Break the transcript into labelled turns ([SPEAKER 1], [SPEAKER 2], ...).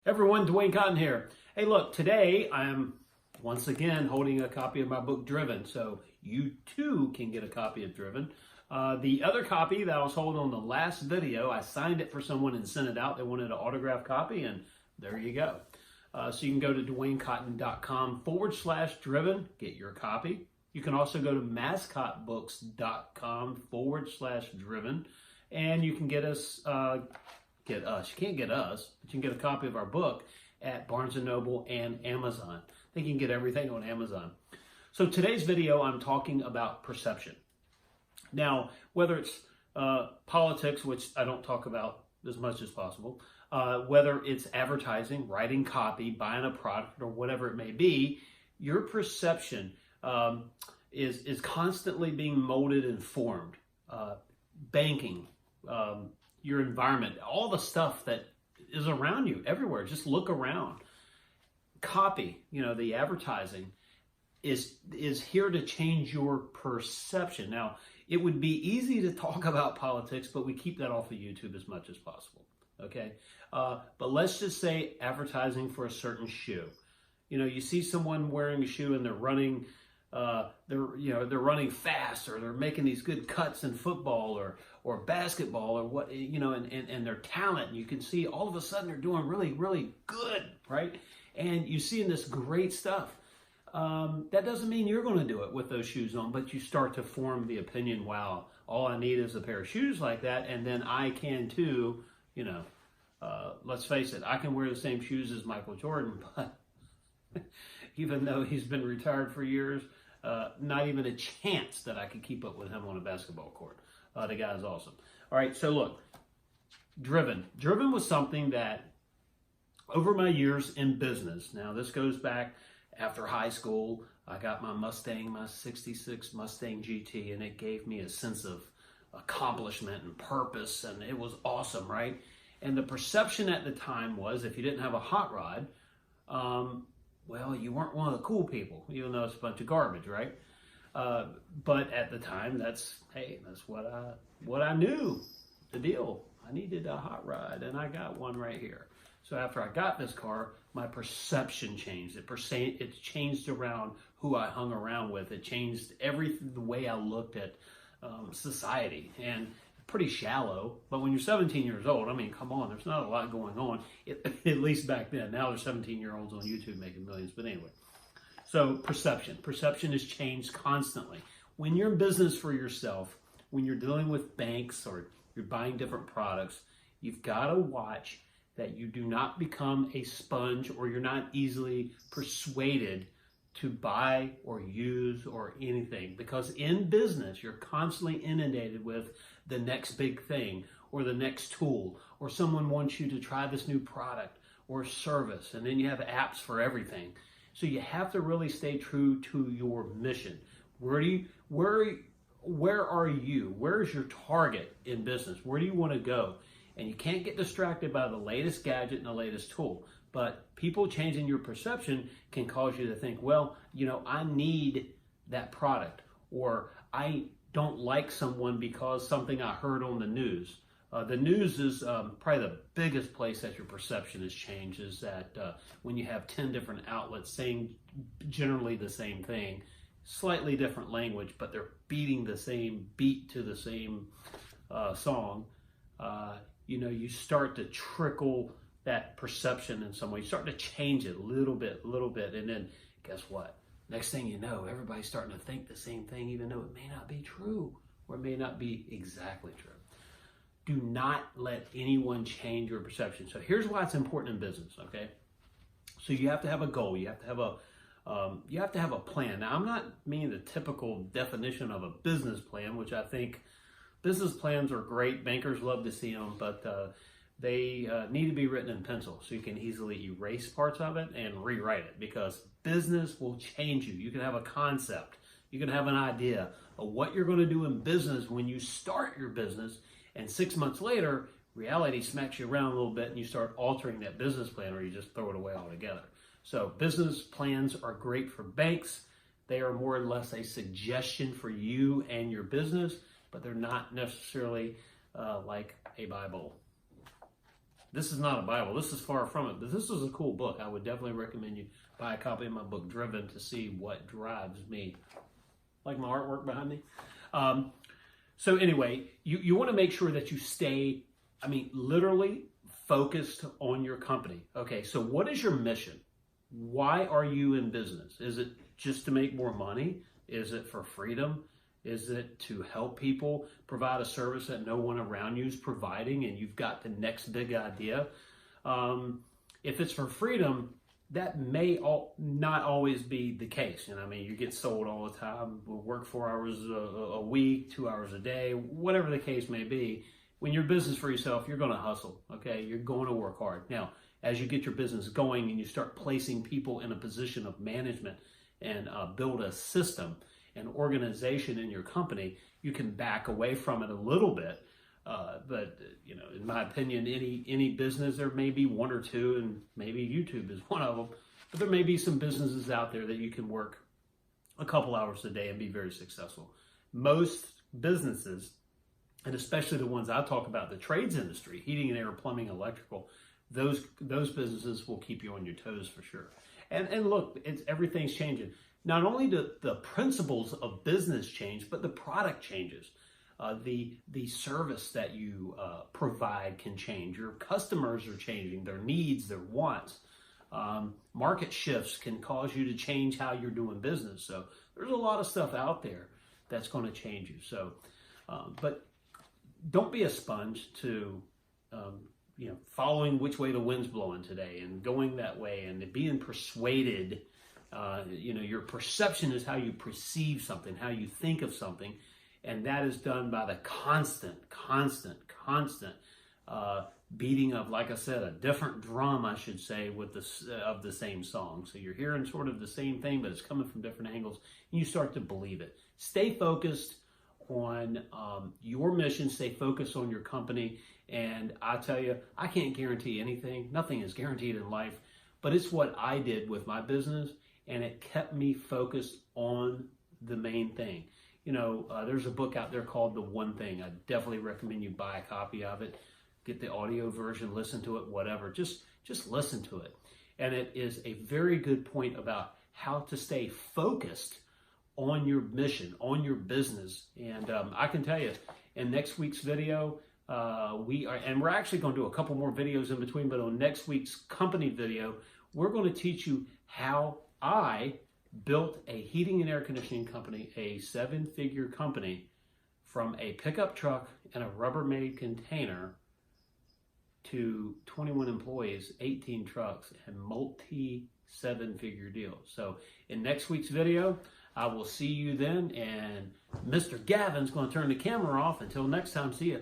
[SPEAKER 1] Everyone, Duane here. Hey, look, today I'm once again holding a copy of my book, Driven, so you too can get a copy of Driven. The other copy that I was holding on the last video, I signed it for someone and sent it out. They wanted an autographed copy, and there you go. So you can go to duanecotton.com/driven, get your copy. You can also go to mascotbooks.com/driven, and you can get us. You can't get us, but you can get a copy of our book at Barnes & Noble and Amazon. I think you can get everything on Amazon. So today's video, I'm talking about perception. Now, whether it's politics, which I don't talk about as much as possible, whether it's advertising, writing copy, buying a product, or whatever it may be, your perception is constantly being molded and formed. Banking, your environment, all the stuff that is around you everywhere. Just look around. Copy, the advertising is here to change your perception. Now, it would be easy to talk about politics, but we keep that off of YouTube as much as possible. Okay, but let's just say advertising for a certain shoe. You see someone wearing a shoe and they're running. They're running fast, or they're making these good cuts in football or basketball, or what, and their talent. And you can see all of a sudden they're doing really, really good, right? And you see this great stuff. That doesn't mean you're going to do it with those shoes on, but you start to form the opinion, wow, all I need is a pair of shoes like that, and then I can too, let's face it, I can wear the same shoes as Michael Jordan, but even though he's been retired for years, not even a chance that I could keep up with him on a basketball court. The guy is awesome. All right, so look, Driven. Driven was something that over my years in business, now this goes back after high school, I got my Mustang, my 66 Mustang GT, and it gave me a sense of accomplishment and purpose, and it was awesome, right? And the perception at the time was if you didn't have a hot rod, well, you weren't one of the cool people, even though it's a bunch of garbage, right? But at the time, that's what I knew, the deal. I needed a hot rod, and I got one right here. So after I got this car, my perception changed. It changed around who I hung around with. It changed everything, the way I looked at society. And pretty shallow, but when you're 17 years old, I mean, come on, there's not a lot going on, at least back then. Now there's 17-year-olds on YouTube making millions, but anyway. So perception has changed constantly. When you're in business for yourself, when you're dealing with banks or you're buying different products, you've got to watch that you do not become a sponge, or you're not easily persuaded to buy or use or anything, because in business you're constantly inundated with the next big thing or the next tool, or someone wants you to try this new product or service, and then you have apps for everything. So you have to really stay true to your mission. Where are you? Where's your target in business? Where do you want to go? And you can't get distracted by the latest gadget and the latest tool. But people changing your perception can cause you to think, well, I need that product, or I don't like someone because something I heard on the news. The news is probably the biggest place that your perception has changed, is that when you have 10 different outlets saying generally the same thing, slightly different language, but they're beating the same beat to the same song, you start to trickle that perception in some way. You start to change it a little bit, and then guess what? Next thing you know, everybody's starting to think the same thing, even though it may not be true, or it may not be exactly true. Do not let anyone change your perception. So here's why it's important in business, okay? So you have to have a goal. You have to have a plan. Now, I'm not meaning the typical definition of a business plan, which I think business plans are great. Bankers love to see them, but they need to be written in pencil so you can easily erase parts of it and rewrite it, because business will change you. You can have a concept. You can have an idea of what you're going to do in business when you start your business, and 6 months later, reality smacks you around a little bit and you start altering that business plan, or you just throw it away altogether. So business plans are great for banks. They are more or less a suggestion for you and your business, but they're not necessarily like a Bible. This is not a Bible. This is far from it. But this is a cool book. I would definitely recommend you buy a copy of my book, Driven, to see what drives me. Like my artwork behind me. So anyway, you want to make sure that you stay, literally focused on your company. Okay, so what is your mission? Why are you in business? Is it just to make more money? Is it for freedom? Is it to help people provide a service that no one around you is providing and you've got the next big idea? If it's for freedom, that may not always be the case. You get sold all the time. We'll work 4 hours a week, 2 hours a day, whatever the case may be. When you're business for yourself, you're going to hustle, okay? You're going to work hard. Now, as you get your business going and you start placing people in a position of management and build a system, an organization in your company, you can back away from it a little bit. But in my opinion, any business, there may be one or two, and maybe YouTube is one of them, but there may be some businesses out there that you can work a couple hours a day and be very successful. Most businesses, and especially the ones I talk about, the trades industry, heating and air, plumbing, electrical, those businesses will keep you on your toes for sure. And look, everything's changing. Not only do the principles of business change, but the product changes. The service that you provide can change. Your customers are changing, their needs, their wants. Market shifts can cause you to change how you're doing business. So there's a lot of stuff out there that's going to change you. So, but don't be a sponge to, following which way the wind's blowing today and going that way and being persuaded. Your perception is how you perceive something, how you think of something. And that is done by the constant beating of, like I said, a different drum, I should say, of the same song. So you're hearing sort of the same thing, but it's coming from different angles, and you start to believe it. Stay focused on your mission. Stay focused on your company. And I tell you, I can't guarantee anything. Nothing is guaranteed in life, but it's what I did with my business, and it kept me focused on the main thing. There's a book out there called The One Thing. I definitely recommend you buy a copy of it. Get the audio version, listen to it, whatever. Just listen to it. And it is a very good point about how to stay focused on your mission, on your business. And I can tell you, in next week's video, we're actually going to do a couple more videos in between, but on next week's company video, we're going to teach you how I built a heating and air conditioning company, a 7-figure company, from a pickup truck and a Rubbermaid container to 21 employees, 18 trucks, and multi-7-figure deal. So in next week's video, I will see you then, and Mr. Gavin's going to turn the camera off. Until next time, see ya.